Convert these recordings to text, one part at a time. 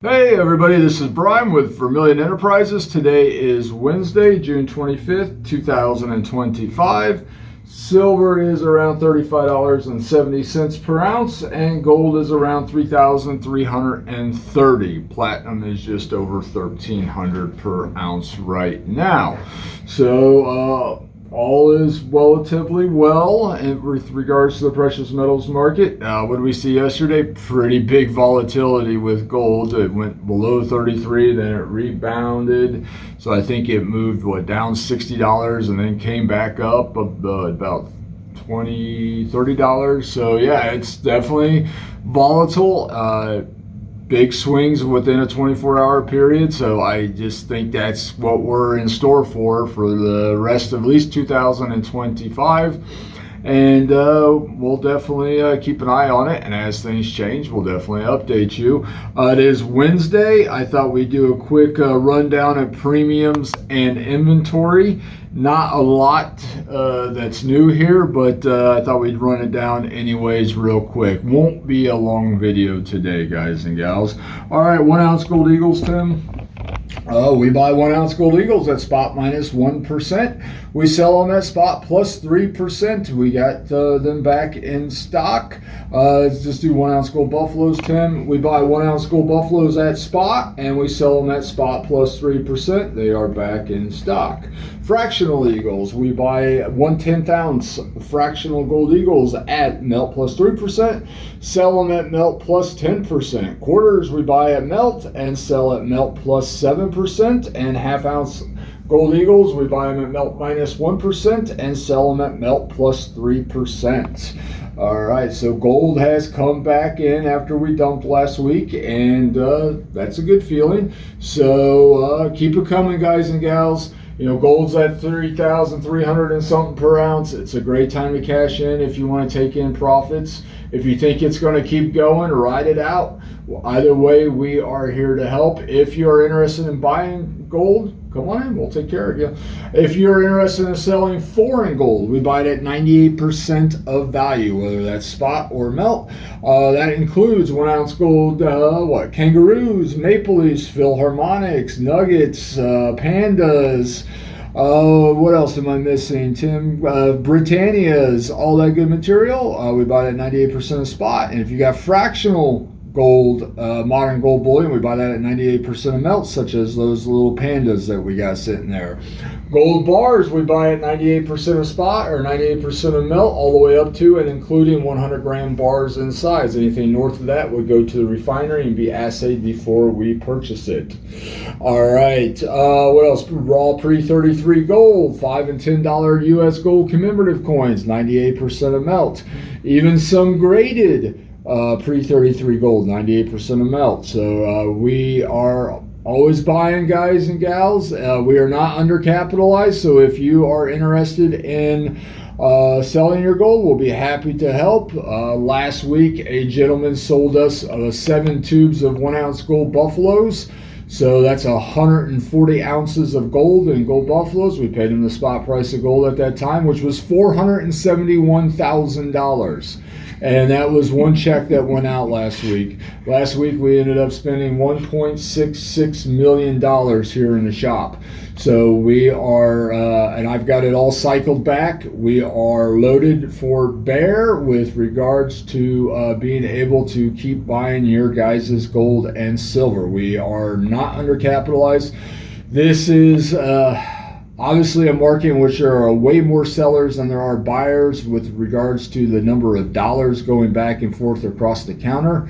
Hey everybody, this is Brian with Vermillion Enterprises. Today is Wednesday, June 25th, 2025. Silver is around $35.70 per ounce, and gold is around $3,330. Platinum is just over $1,300 per ounce right now. So, all is relatively well with regards to the precious metals market. What did we see yesterday? Pretty big volatility with gold. It went below 33, then it rebounded. So I think it moved down $60 and then came back up about $20-$30. So yeah, it's definitely volatile. Big swings within a 24-hour period, so I just think that's what we're in store for the rest of at least 2025, and we'll definitely keep an eye on it, and as things change we'll definitely update you. It is Wednesday. I thought we'd do a quick rundown of premiums and inventory. Not a lot that's new here, but I thought we'd run it down anyways real quick. Won't be a long video today, guys and gals. All right, 1 ounce gold eagles, Tim. We buy 1 ounce gold eagles at spot minus 1%. We sell them at spot plus 3%. We got them back in stock. Let's just do 1 ounce gold buffaloes, Tim. We buy 1 ounce gold buffaloes at spot, and we sell them at spot plus 3%. They are back in stock. Fractional eagles, we buy 1/10 ounce fractional gold eagles at melt plus 3%, sell them at melt plus 10%. Quarters, we buy at melt and sell at melt plus 7%. And half ounce gold eagles, we buy them at melt minus 1% and sell them at melt plus 3%. All right, so gold has come back in after we dumped last week, and that's a good feeling. So keep it coming, guys and gals. You know, gold's at 3,300 and something per ounce. It's a great time to cash in if you want to take in profits. If you think it's going to keep going, ride it out. Well, either way, we are here to help. If you're interested in buying gold, come on in, we'll take care of you. If you're interested in selling foreign gold, we buy it at 98% of value, whether that's spot or melt. That includes 1 ounce gold, kangaroos, maple leafs, philharmonics, nuggets, pandas. What else am I missing, Tim? Britannias, all that good material. We buy it at 98% of spot. And if you got fractional gold, modern gold bullion, we buy that at 98% of melt, such as those little pandas that we got sitting there. Gold bars, we buy at 98% of spot or 98% of melt, all the way up to and including 100-gram bars in size. Anything north of that would go to the refinery and be assayed before we purchase it. All right, what else? Raw pre-33 gold, $5 and $10 US gold commemorative coins, 98% of melt. Even some graded pre-33 gold, 98% of melt. So we are always buying, guys and gals. We are not undercapitalized, so if you are interested in selling your gold, we'll be happy to help. Last week, a gentleman sold us 7 tubes of 1 ounce gold buffaloes. So that's 140 ounces of gold in gold buffaloes. We paid him the spot price of gold at that time, which was $471,000. And that was one check that went out last week. Last week we ended up spending $1.66 million here in the shop. So we are, and I've got it all cycled back. We are loaded for bear with regards to being able to keep buying your guys' gold and silver. We are not undercapitalized. This is obviously a market in which there are way more sellers than there are buyers with regards to the number of dollars going back and forth across the counter.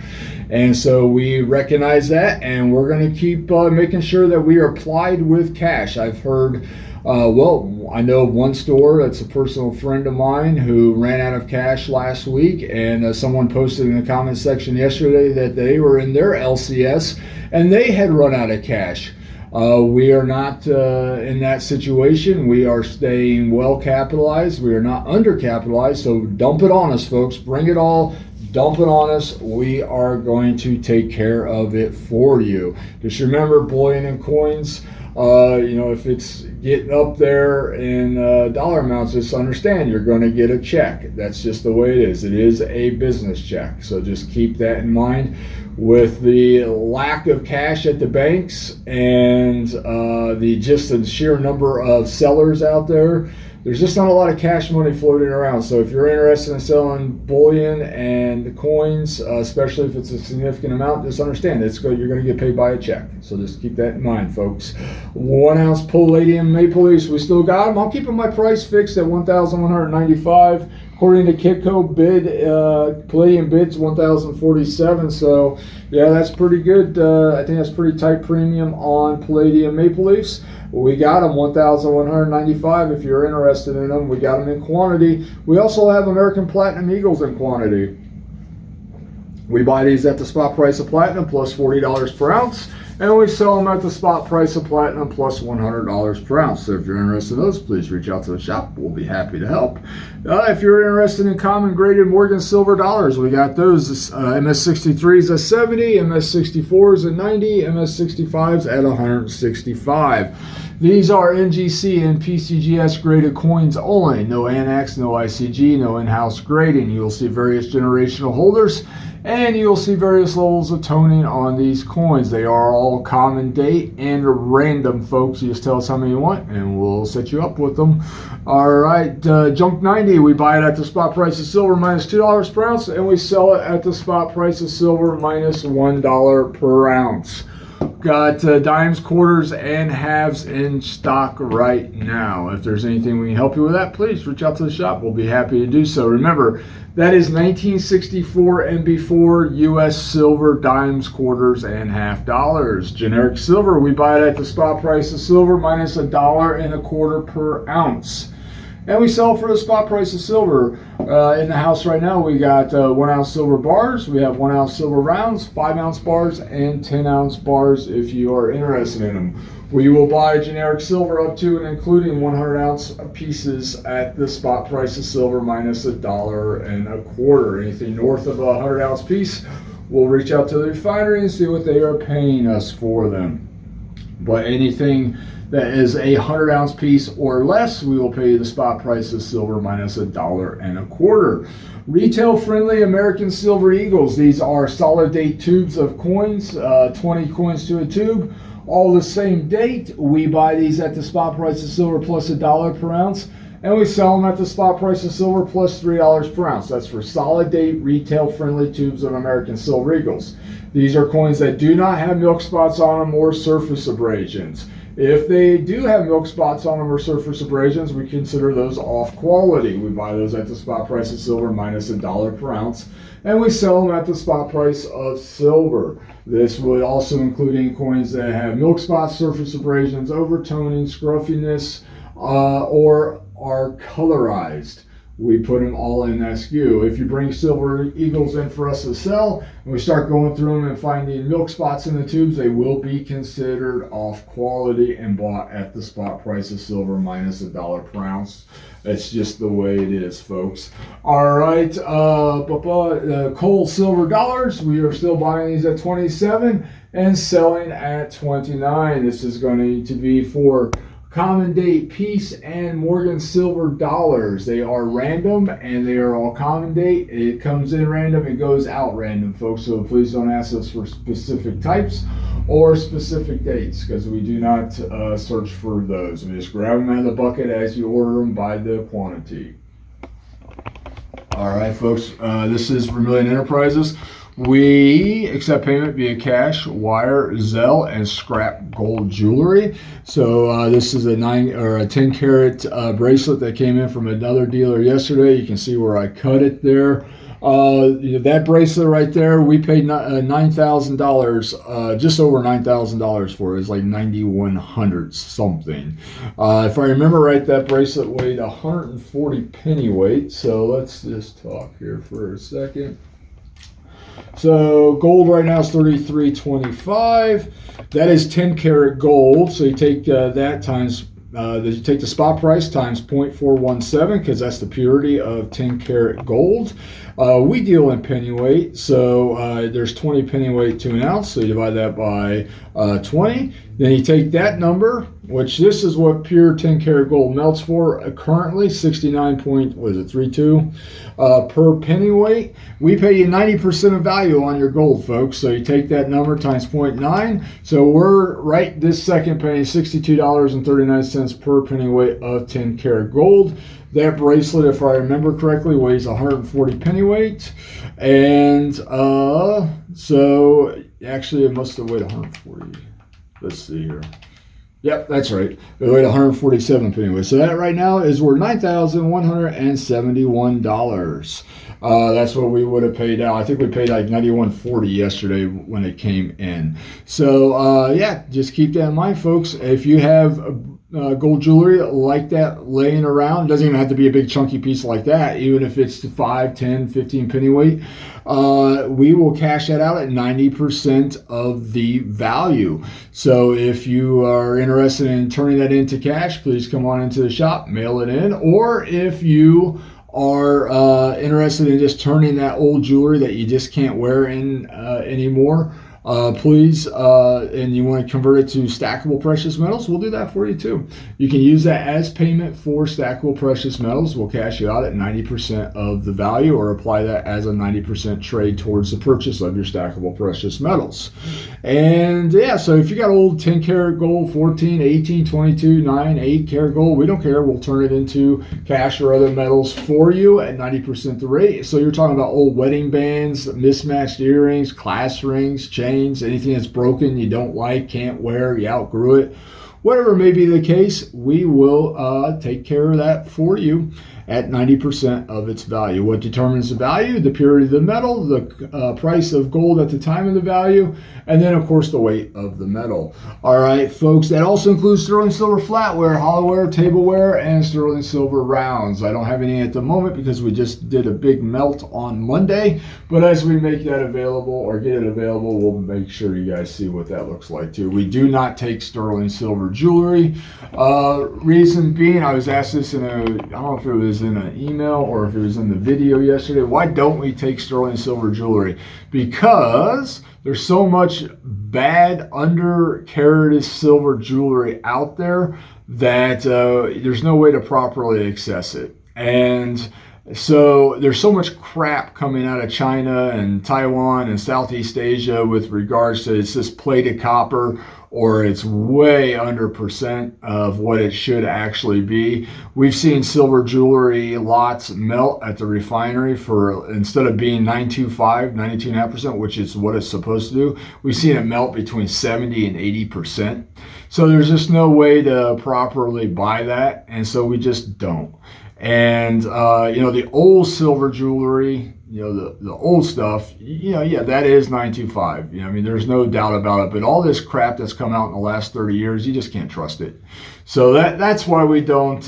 And so we recognize that, and we're going to keep making sure that we are plied with cash. I've heard, I know of one store that's a personal friend of mine who ran out of cash last week, and someone posted in the comment section yesterday that they were in their LCS and they had run out of cash. We are not in that situation. We are staying well capitalized. We are not undercapitalized. So dump it on us, folks. Bring it all. dump it on us. We are going to take care of it for you. Just remember, bullion and coins, if it's getting up there in dollar amounts, just understand you're going to get a check. That's just the way it is. It is a business check. So just keep that in mind. With the lack of cash at the banks and the sheer number of sellers out there, there's just not a lot of cash money floating around. So if you're interested in selling bullion and coins, especially if it's a significant amount, just understand you're going to get paid by a check. So just keep that in mind, folks. 1 ounce Palladium Maple Leafs, we still got them. I'm keeping my price fixed at $1,195. According to Kitco, Palladium bids $1,047. So yeah, that's pretty good. I think that's pretty tight premium on Palladium Maple Leafs. We got them $1,195 if you're interested in them. We got them in quantity. We also have American Platinum Eagles in quantity. We buy these at the spot price of platinum plus $40 per ounce, and we sell them at the spot price of platinum plus $100 per ounce. So if you're interested in those, please reach out to the shop. We'll be happy to help. If you're interested in common graded Morgan silver dollars, we got those. MS63s at 70, MS64s at 90, MS65s at 165. These are NGC and PCGS graded coins only. No annex, no ICG, no in-house grading. You will see various generational holders, and you'll see various levels of toning on these coins. They are all common date and random, folks. You just tell us how many you want, and we'll set you up with them. All right, Junk 90, we buy it at the spot price of silver minus $2 per ounce, and we sell it at the spot price of silver minus $1 per ounce. Got dimes, quarters, and halves in stock right now. If there's anything we can help you with that, please reach out to the shop. We'll be happy to do so. Remember, that is 1964 and before U.S. silver, dimes, quarters, and half dollars. Generic silver, we buy it at the spot price of silver minus $1.25 per ounce. And we sell for the spot price of silver. In the house right now, we got 1 ounce silver bars. We have 1 ounce silver rounds, 5 ounce bars, and 10 ounce bars if you are interested in them. We will buy generic silver up to and including 100 ounce pieces at the spot price of silver minus $1.25. Anything north of a 100 ounce piece, we'll reach out to the refinery and see what they are paying us for them. But anything that is a 100 ounce piece or less, we will pay you the spot price of silver minus $1.25. Retail friendly American Silver Eagles. These are solid date tubes of coins, 20 coins to a tube, all the same date. We buy these at the spot price of silver plus $1 per ounce, and we sell them at the spot price of silver plus $3 per ounce. That's for solid date retail friendly tubes of American Silver Eagles. These are coins that do not have milk spots on them or surface abrasions. If they do have milk spots on them or surface abrasions, we consider those off quality. We buy those at the spot price of silver minus $1 per ounce, and we sell them at the spot price of silver. This would also include any coins that have milk spots, surface abrasions, overtoning, scruffiness, or are colorized. We put them all in SKU. If you bring Silver Eagles in for us to sell, and we start going through them and finding milk spots in the tubes, they will be considered off quality and bought at the spot price of silver minus $1 per ounce. That's just the way it is, folks. All right, Coal silver dollars, we are still buying these at 27 and selling at 29. This is going to be for common date piece and Morgan silver dollars. They are random and they are all common date. It comes in random, it goes out random, folks. So please don't ask us for specific types or specific dates, because we do not search for those. We just grab them out of the bucket as you order them by the quantity. All right, folks, this is Vermillion Enterprises. We accept payment via cash, wire, Zelle, and scrap gold jewelry. So this is a 10 carat bracelet that came in from another dealer yesterday. You can see where I cut it there. That bracelet right there, we paid $9,000, just over $9,000 for it. It's like 9,100 something. If I remember right, that bracelet weighed 140 pennyweight. So let's just talk here for a second. So gold right now is $33.25. That is 10 karat gold. So you take that times You take the spot price times 0.417 because that's the purity of 10 karat gold. We deal in pennyweight, so there's 20 pennyweight to an ounce, so you divide that by 20. Then you take that number, which this is what pure 10 karat gold melts for currently, 69.32 per pennyweight. We pay you 90% of value on your gold, folks. So you take that number times 0.9. So we're right this second paying $62.39 per pennyweight of 10 karat gold. That bracelet, if I remember correctly, weighs 140 pennyweight. And so actually it must have weighed 140. Let's see here. Yep, that's right. It weighed 147 pennyweight. So that right now is worth $9,171. That's what we would have paid out. I think we paid like $91.40 yesterday when it came in. So yeah, just keep that in mind, folks. If you have gold jewelry like that laying around, doesn't even have to be a big chunky piece like that, even if it's 5, 10, 15 pennyweight, we will cash that out at 90% of the value. So if you are interested in turning that into cash, please come on into the shop, mail it in. Or if you are interested in just turning that old jewelry that you just can't wear in anymore, please, and you want to convert it to stackable precious metals, we'll do that for you too. You can use that as payment for stackable precious metals. We'll cash you out at 90% of the value, or apply that as a 90% trade towards the purchase of your stackable precious metals. And yeah, so if you got old 10 karat gold, 14, 18, 22, 9, 8 karat gold, we don't care. We'll turn it into cash or other metals for you at 90% the rate. So you're talking about old wedding bands, mismatched earrings, class rings, chains, anything that's broken, you don't like, can't wear, you outgrew it, whatever may be the case, we will take care of that for you at 90% of its value. What determines the value? The purity of the metal, the price of gold at the time of the value, and then of course the weight of the metal. All right, folks, that also includes sterling silver flatware, hollowware, tableware, and sterling silver rounds. I don't have any at the moment because we just did a big melt on Monday, but as we make that available or get it available, we'll make sure you guys see what that looks like too. We do not take sterling silver jewelry. Reason being, I was asked this in I don't know if it was in an email or if it was in the video yesterday, why don't we take sterling silver jewelry? Because there's so much bad under carated silver jewelry out there that there's no way to properly access it. And so there's so much crap coming out of China and Taiwan and Southeast Asia with regards to it's this plated copper, or it's way under percent of what it should actually be. We've seen silver jewelry lots melt at the refinery for, instead of being 925, 92.5%, which is what it's supposed to do, we've seen it melt between 70 and 80%. So there's just no way to properly buy that, and so we just don't. And you know, the old silver jewelry, you know, the old stuff, you know, yeah, that is 925. You know, I mean, there's no doubt about it. But all this crap that's come out in the last 30 years, you just can't trust it. So that's why we don't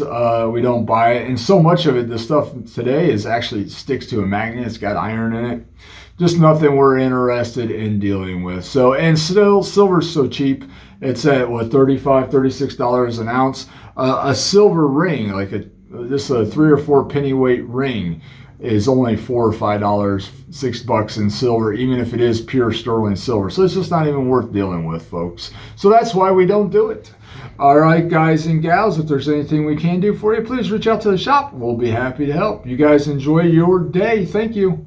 buy it. And so much of it, the stuff today, is actually sticks to a magnet. It's got iron in it. Just nothing we're interested in dealing with. So, and still, silver's so cheap. It's at what, $35, $36 an ounce. A silver ring, like a 3 or 4 pennyweight ring, is only $4 or $5, $6 in silver, even if it is pure sterling silver. So it's just not even worth dealing with, folks. So that's why we don't do it. All right, guys and gals, if there's anything we can do for you, please reach out to the shop. We'll be happy to help. You guys enjoy your day. Thank you.